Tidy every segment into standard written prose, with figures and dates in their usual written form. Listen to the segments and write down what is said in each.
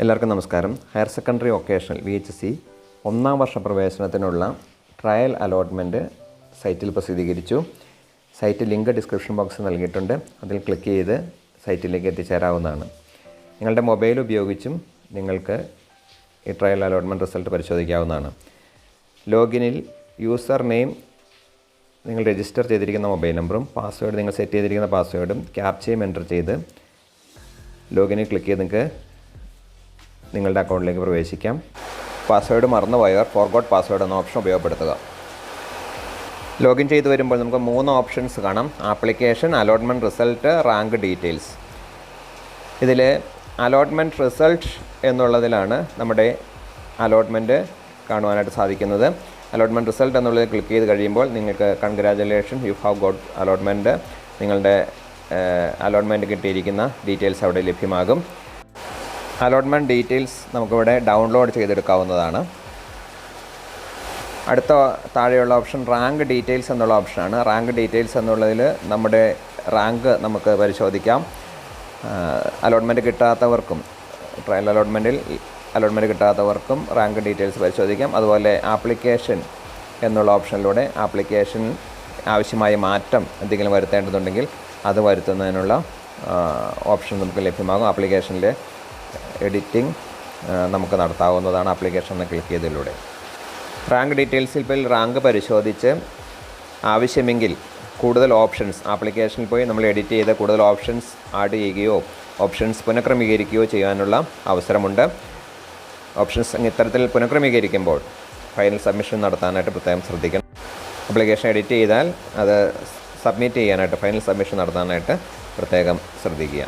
എല്ലാവർക്കും നമസ്കാരം. Higher secondary vocational VHSC ഒന്നാം വർഷ പ്രവേശനത്തിനുള്ള ട്രയൽ അലോട്ട്മെൻറ്റ് സൈറ്റിൽ പ്രസിദ്ധീകരിച്ചു. സൈറ്റ് ലിങ്ക് ഡിസ്ക്രിപ്ഷൻ ബോക്സിൽ നൽകിയിട്ടുണ്ട്. അതിൽ ക്ലിക്ക് ചെയ്ത് സൈറ്റിലേക്ക് എത്തിച്ചേരാവുന്നതാണ്. നിങ്ങളുടെ മൊബൈൽ ഉപയോഗിച്ചും നിങ്ങൾക്ക് ഈ ട്രയൽ അലോട്ട്മെൻറ്റ് റിസൾട്ട് പരിശോധിക്കാവുന്നതാണ്. ലോഗിനിൽ യൂസർ നെയിം നിങ്ങൾ രജിസ്റ്റർ ചെയ്തിരിക്കുന്ന മൊബൈൽ നമ്പറും പാസ്വേഡ് നിങ്ങൾ സെറ്റ് ചെയ്തിരിക്കുന്ന പാസ്വേഡും ക്യാപ്ചയും എൻ്റർ ചെയ്ത് ലോഗിനിൽ ക്ലിക്ക് ചെയ്ത് നിങ്ങൾക്ക് നിങ്ങളുടെ അക്കൗണ്ടിലേക്ക് പ്രവേശിക്കാം. പാസ്വേഡ് മറന്നുപോയവർ ഫോർഗോട്ട് പാസ്വേഡ് എന്ന ഓപ്ഷൻ ഉപയോഗപ്പെടുത്തുക. ലോഗിൻ ചെയ്ത് വരുമ്പോൾ നമുക്ക് 3 ഓപ്ഷൻസ് കാണാം. Application, allotment result, rank details. ഇതിൽ അലോട്ട്മെൻറ്റ് റിസൾട്ട് എന്നുള്ളതിലാണ് നമ്മുടെ അലോട്ട്മെൻറ്റ് കാണുവാനായിട്ട് സാധിക്കുന്നത്. അലോട്ട്മെൻറ്റ് റിസൾട്ട് എന്നുള്ളതിൽ ക്ലിക്ക് ചെയ്ത് കഴിയുമ്പോൾ നിങ്ങൾക്ക് congratulation, you have got allotment, നിങ്ങളുടെ അലോട്ട്മെൻറ്റ് കിട്ടിയിരിക്കുന്ന ഡീറ്റെയിൽസ് അവിടെ ലഭ്യമാകും. അലോട്ട്മെൻറ്റ് ഡീറ്റെയിൽസ് നമുക്കിവിടെ ഡൗൺലോഡ് ചെയ്തെടുക്കാവുന്നതാണ്. അടുത്ത താഴെയുള്ള ഓപ്ഷൻ റാങ്ക് ഡീറ്റെയിൽസ് എന്നുള്ള ഓപ്ഷനാണ്. റാങ്ക് ഡീറ്റെയിൽസ് എന്നുള്ളതിൽ നമ്മുടെ റാങ്ക് നമുക്ക് പരിശോധിക്കാം. അലോട്ട്മെൻറ്റ് കിട്ടാത്തവർക്കും ട്രയൽ അലോട്ട്മെൻറ്റ് കിട്ടാത്തവർക്കും റാങ്ക് ഡീറ്റെയിൽസ് പരിശോധിക്കാം. അതുപോലെ ആപ്ലിക്കേഷൻ എന്നുള്ള ഓപ്ഷനിലൂടെ ആപ്ലിക്കേഷൻ ആവശ്യമായ മാറ്റം എന്തെങ്കിലും വരുത്തേണ്ടതുണ്ടെങ്കിൽ അത് വരുത്തുന്നതിനുള്ള ഓപ്ഷൻ നമുക്ക് ലഭ്യമാകും. ആപ്ലിക്കേഷനിലെ എഡിറ്റിംഗ് നമുക്ക് നടത്താവുന്നതാണ് ആപ്ലിക്കേഷൻ എന്ന് ക്ലിക്ക് ചെയ്തതിലൂടെ. റാങ്ക് ഡീറ്റെയിൽസിൽ പോയി റാങ്ക് പരിശോധിച്ച് ആവശ്യമെങ്കിൽ കൂടുതൽ ഓപ്ഷൻസ് ആപ്ലിക്കേഷനിൽ പോയി നമ്മൾ എഡിറ്റ് ചെയ്ത് കൂടുതൽ ഓപ്ഷൻസ് ആഡ് ചെയ്യുകയോ ഓപ്ഷൻസ് പുനഃക്രമീകരിക്കുകയോ ചെയ്യാനുള്ള അവസരമുണ്ട്. ഓപ്ഷൻസ് ഇത്തരത്തിൽ പുനഃക്രമീകരിക്കുമ്പോൾ ഫൈനൽ സബ്മിഷൻ നടത്താനായിട്ട് പ്രത്യേകം ശ്രദ്ധിക്കണം. ആപ്ലിക്കേഷൻ എഡിറ്റ് ചെയ്താൽ അത് സബ്മിറ്റ് ചെയ്യാനായിട്ട് ഫൈനൽ സബ്മിഷൻ നടത്താനായിട്ട് പ്രത്യേകം ശ്രദ്ധിക്കുക.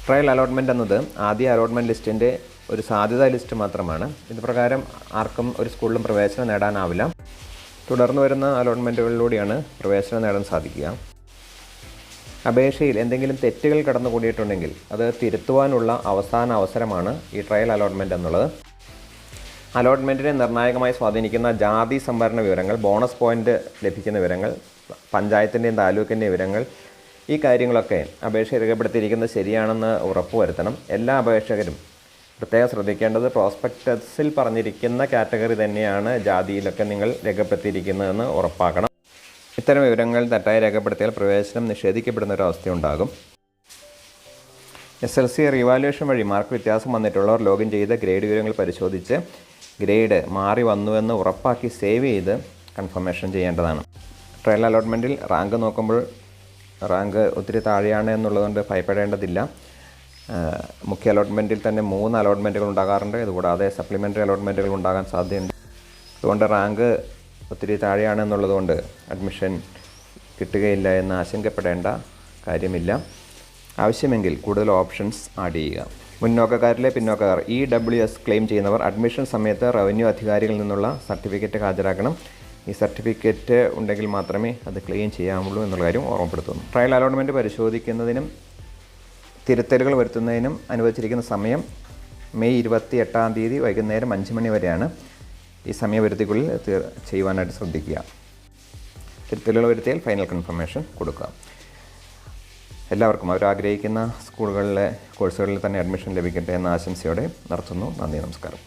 ട്രയൽ അലോട്ട്മെൻറ്റ് എന്നത് ആദ്യ അലോട്ട്മെൻറ്റ് ലിസ്റ്റിൻ്റെ ഒരു സാധ്യതാ ലിസ്റ്റ് മാത്രമാണ്. ഇത് പ്രകാരം ആർക്കും ഒരു സ്കൂളിലും പ്രവേശനം നേടാനാവില്ല. തുടർന്ന് വരുന്ന അലോട്ട്മെൻറ്റുകളിലൂടെയാണ് പ്രവേശനം നേടാൻ സാധിക്കുക. അപേക്ഷയിൽ എന്തെങ്കിലും തെറ്റുകൾ കടന്നുകൂടിയിട്ടുണ്ടെങ്കിൽ അത് തിരുത്തുവാനുള്ള അവസാന അവസരമാണ് ഈ ട്രയൽ അലോട്ട്മെൻറ്റ് എന്നുള്ളത്. അലോട്ട്മെൻറ്റിനെ നിർണായകമായി സ്വാധീനിക്കുന്ന ജാതി സംവരണ വിവരങ്ങൾ, ബോണസ് പോയിൻ്റ് ലഭിക്കുന്ന വിവരങ്ങൾ, പഞ്ചായത്തിൻ്റെയും താലൂക്കിൻ്റെയും വിവരങ്ങൾ, ഈ കാര്യങ്ങളൊക്കെ അപേക്ഷ രേഖപ്പെടുത്തിയിരിക്കുന്നത് ശരിയാണെന്ന് ഉറപ്പുവരുത്തണം. എല്ലാ അപേക്ഷകരും പ്രത്യേകം ശ്രദ്ധിക്കേണ്ടത് പ്രോസ്പെക്ടസിൽ പറഞ്ഞിരിക്കുന്ന കാറ്റഗറി തന്നെയാണ് ജാതിയിലൊക്കെ നിങ്ങൾ രേഖപ്പെടുത്തിയിരിക്കുന്നതെന്ന് ഉറപ്പാക്കണം. ഇത്തരം വിവരങ്ങൾ തെറ്റായി രേഖപ്പെടുത്തിയാൽ പ്രവേശനം നിഷേധിക്കപ്പെടുന്ന ഒരു അവസ്ഥയുണ്ടാകും. SLC റിവാലുവേഷൻ വഴി മാർക്ക് വ്യത്യാസം വന്നിട്ടുള്ളവർ ലോഗിൻ ചെയ്ത് ഗ്രേഡ് വിവരങ്ങൾ പരിശോധിച്ച് ഗ്രേഡ് മാറി വന്നുവെന്ന് ഉറപ്പാക്കി സേവ് ചെയ്ത് കൺഫർമേഷൻ ചെയ്യേണ്ടതാണ്. ട്രയൽ അലോട്ട്മെൻറ്റിൽ റാങ്ക് നോക്കുമ്പോൾ റാങ്ക് ഒത്തിരി താഴെയാണ് എന്നുള്ളതുകൊണ്ട് ഭയപ്പെടേണ്ടതില്ല. മുഖ്യ അലോട്ട്മെൻറ്റിൽ തന്നെ 3 അലോട്ട്മെൻറ്റുകൾ ഉണ്ടാകാറുണ്ട്. ഇതുകൂടാതെ സപ്ലിമെൻ്ററി അലോട്ട്മെൻറ്റുകൾ ഉണ്ടാകാൻ സാധ്യതയുണ്ട്. അതുകൊണ്ട് റാങ്ക് ഒത്തിരി താഴെയാണ് എന്നുള്ളതുകൊണ്ട് അഡ്മിഷൻ കിട്ടുകയില്ല എന്ന് ആശങ്കപ്പെടേണ്ട കാര്യമില്ല. ആവശ്യമെങ്കിൽ കൂടുതൽ ഓപ്ഷൻസ് ആഡ് ചെയ്യുക. മുന്നോക്കക്കാരിലെ പിന്നോക്കക്കാർ EWS ക്ലെയിം ചെയ്യുന്നവർ അഡ്മിഷൻ സമയത്ത് റവന്യൂ അധികാരികളിൽ നിന്നുള്ള സർട്ടിഫിക്കറ്റ് ഹാജരാക്കണം. ഈ സർട്ടിഫിക്കറ്റ് ഉണ്ടെങ്കിൽ മാത്രമേ അത് ക്ലെയിം ചെയ്യാമുള്ളൂ എന്നുള്ള കാര്യം ഓർമ്മപ്പെടുത്തുന്നു. ട്രയൽ അലോട്ട്മെൻറ്റ് പരിശോധിക്കുന്നതിനും തിരുത്തലുകൾ വരുത്തുന്നതിനും അനുവദിച്ചിരിക്കുന്ന സമയം മെയ് 28 വൈകുന്നേരം 5 മണി വരെയാണ്. ഈ സമയപരിധിക്കുള്ളിൽ ചെയ്യുവാനായിട്ട് ശ്രദ്ധിക്കുക. തിരുത്തലുകൾ വരുത്തിയാൽ ഫൈനൽ കൺഫർമേഷൻ കൊടുക്കുക. എല്ലാവർക്കും അവരാഗ്രഹിക്കുന്ന സ്കൂളുകളിലെ കോഴ്സുകളിൽ തന്നെ അഡ്മിഷൻ ലഭിക്കട്ടെ എന്ന ആശംസയോടെ നിർത്തുന്നു. നന്ദി, നമസ്കാരം.